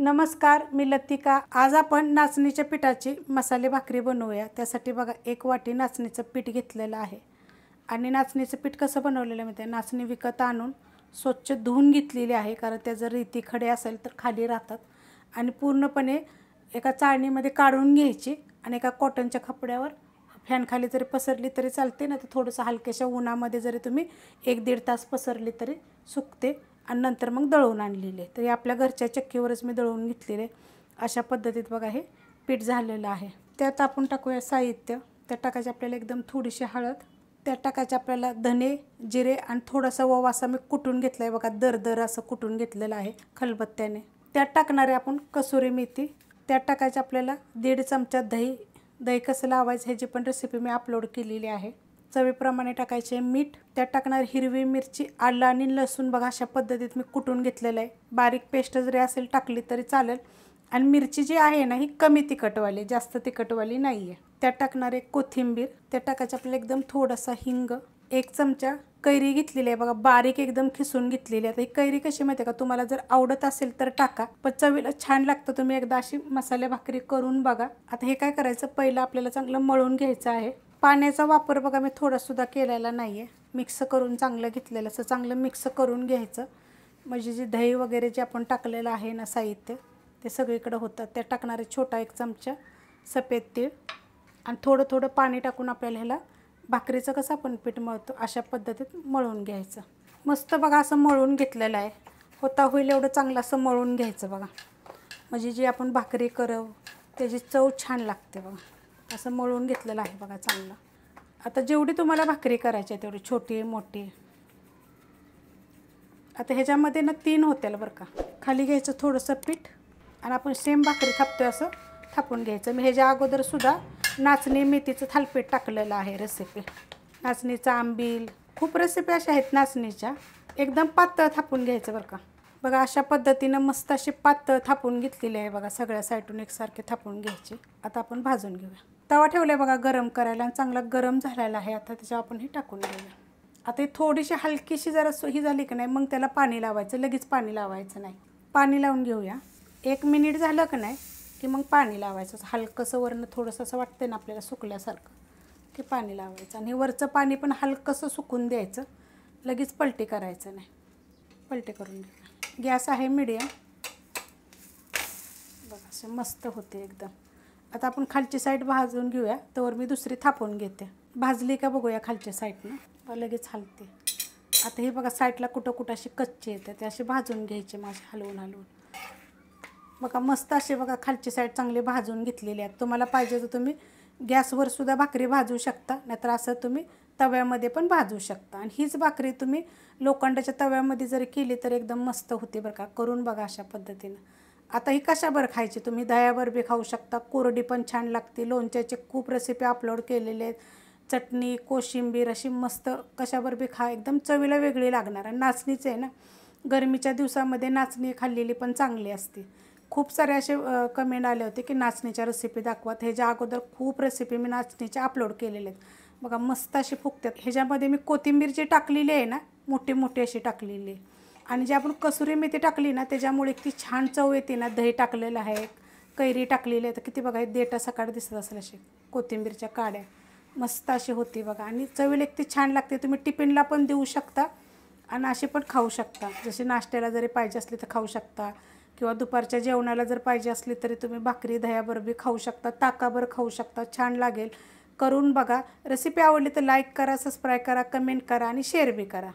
नमस्कार, मी लतिका। आज आपण नाचणीच्या पिठाची मसाले भाकरी बनवूया। त्यासाठी बघा 1 वाटी नाचणीचं पीठ घेतलेलं आहे आणि नाचणीचं पीठ कसं बनवलेलं आहे माहिती आहे? नाचणी विकत आणून स्वच्छ धुवून घेतलेली आहे, कारण त्या जर रेती खडे असेल तर खाली राहतात आणि पूर्णपणे एका चाळणीमध्ये काढून घ्यायची आणि एका कॉटनच्या कपड्यावर फॅन खाली जरी पसरली तरी चालते, ना तर थोडंसं हलक्याशा उन्हामध्ये जरी तुम्ही 1-1.5 तास पसरली तरी सुकते आणि नंतर मग दळून आणलेले। तर हे आपल्या घरच्या चक्कीवरच मी दळून घेतलेले। अशा पद्धतीत बघा हे पीठ झालेलं आहे। त्यात आपण टाकूया साहित्य। त्यात टाकायचे आपल्याला एकदम थोडीशी हळद, त्यात टाकायचे आपल्याला धने, जिरे आणि थोडासा ओवा असा मी कुटून घेतलाय बघा, दरदर असं कुटून घेतलेलं आहे खलबत्त्याने। त्यात टाकणारे आपण कसुरी मेथी, त्यात टाकायचे आपल्याला 1.5 चमचा दही। दही कसं लावायचं ह्याची पण रेसिपी मी अपलोड केलेली आहे। चवीप्रमाणे टाकायचे मीठ, त्यात टाकणार हिरवी मिरची, आलं आणि लसूण बघा अशा पद्धतीत मी कुटून घेतलेलं आहे। बारीक पेस्ट जरी असेल टाकली तरी चालेल। आणि मिरची जी आहे ना ही कमी तिखटवाली, जास्त तिखटवाली नाही आहे। त्यात टाकणार आहे कोथिंबीर, त्यात टाकायचं आपल्याला एकदम थोडासा हिंग, 1 चमचा कैरी घेतलेली आहे बघा, बारीक एकदम खिसून घेतलेली आहे। आता ही कैरी कशी माहिती आहे का, तुम्हाला जर आवडत असेल तर टाका, पण चवीला छान लागतं। तुम्ही एकदा अशी मसाले भाकरी करून बघा। आता हे काय करायचं, पहिलं आपल्याला चांगलं मळून घ्यायचं आहे। पाण्याचा वापर बघा मी थोडासुद्धा केलेला नाही आहे, मिक्स करून चांगलं घेतलेलं। असं चांगलं मिक्स करून घ्यायचं, म्हणजे जे दही वगैरे जे आपण टाकलेलं आहे ना साहित्य ते सगळीकडे होतं। त्यात टाकणारे छोटा 1 चमचा सफेद तीळ आणि थोडं थोडं पाणी टाकून आपल्याला ह्याला भाकरीचं कसं आपण पीठ मळतो अशा पद्धतीत मळून घ्यायचं। मस्त बघा असं मळून घेतलेलं आहे। होता होईल एवढं चांगलं असं मळून घ्यायचं बघा, म्हणजे जी आपण भाकरी करव त्याची चव छान लागते बघा। असं मळून घेतलेलं आहे बघा चांगलं। आता जेवढी तुम्हाला भाकरी करायची आहे तेवढी, छोटी मोठी, आता ह्याच्यामध्ये ना 3 होतील बरं का। खाली घ्यायचं थोडंसं पीठ आणि आपण सेम भाकरी थापतोय असं थापून घ्यायचं। मी ह्याच्या अगोदरसुद्धा नाचणी मेथीचं थालपीठ टाकलेलं आहे रेसिपी, नाचणीचं आंबील, खूप रेसिपी अशा आहेत नाचणीच्या। एकदम पातळ थापून घ्यायचं बरं का। बघा अशा पद्धतीनं मस्त अशी पातळ थापून घेतलेली आहे बघा, सगळ्या साईडून एकसारखे थापून घ्यायचे। आता आपण भाजून घेऊया। तवा ठेवला आहे बघा गरम करायला आणि चांगला गरम झालेला आहे। आता त्याच्यावर आपण हे टाकून घेऊया। आता ही थोडीशी हलकीशी जरा ही झाली की नाही, मग त्याला पाणी लावायचं, लगेच पाणी लावायचं नाही। पाणी लावून घेऊया। 1 मिनिट झालं की नाही की मग पाणी लावायचं, हलकंसं वरनं थोडंसं असं वाटतं ना आपल्याला सुकल्यासारखं की पाणी लावायचं आणि वरचं पाणी पण हलकंसं सुकून द्यायचं, लगेच पलटी करायचं नाही। पलटी करून घेऊया। गॅस आहे मीडियम बघा, असं मस्त होते एकदम। आता आपण खालची साईड भाजून घेऊया, तर मी दुसरी थापून घेते। भाजली का बघूया खालच्या साईडनं, लगेच हलते। आता हे बघा साईडला कुठं कुठं अशी कच्चे येते, ते असे भाजून घ्यायचे माझे हलवून हलवून बघा। मस्त असे बघा खालची साईड चांगली भाजून घेतलेली आहे। तुम्हाला पाहिजे तर तुम्ही गॅसवर सुद्धा भाकरी भाजू शकता, नाहीतर असं तुम्ही तव्यामध्ये पण भाजू शकता। आणि हीच भाकरी तुम्ही लोखंडाच्या तव्यामध्ये जरी केली तर एकदम मस्त होते बरं का, करून बघा अशा पद्धतीनं। आता ही कशाबरोबर खायची, तुम्ही दह्याबरोबर बी खाऊ शकता, कोरडी पण छान लागते। लोणच्याचे खूप रेसिपी अपलोड केलेले आहेत, चटणी, कोशिंबीर अशी मस्त कशाबरोबर बी खा, एकदम चवीला वेगळी लागणार। आणि नाचणीचं आहे ना, गरमीच्या दिवसामध्ये नाचणी खाल्लेली पण चांगली असते। खूप सारे असे कमेंट आले होते की नाचणीच्या रेसिपी दाखवा, ह्याच्या अगोदर खूप रेसिपी मी नाचणीच्या अपलोड केलेले आहेत बघा, मस्त अशी फुगतात। ह्याच्यामध्ये मी कोथिंबीर जी टाकलेली आहे ना, मोठी मोठी अशी टाकलेली आहे, आणि जी आपण कसुरी मेथी टाकली ना त्याच्यामुळे किती छान चव येते ना। दही टाकलेलं आहे, कैरी टाकलेली आहे, तर किती बघा देठा सकाळ दिसत असेल असे कोथिंबीरच्या काड्या, मस्त अशी होती बघा आणि चवीला किती छान लागते। तुम्ही टिफिनला पण देऊ शकता आणि अशी पण खाऊ शकता, जसे नाश्त्याला जरी पाहिजे असली तर खाऊ शकता, किंवा दुपारच्या जेवणाला जर पाहिजे असली तरी तुम्ही भाकरी दह्याबरोबर बी खाऊ शकता, ताकाबरोबर खाऊ शकता, छान लागेल। करून बघा। रेसिपी आवडली तर लाईक करा, सबस्क्राईब करा, कमेंट करा आणि शेअर बी करा।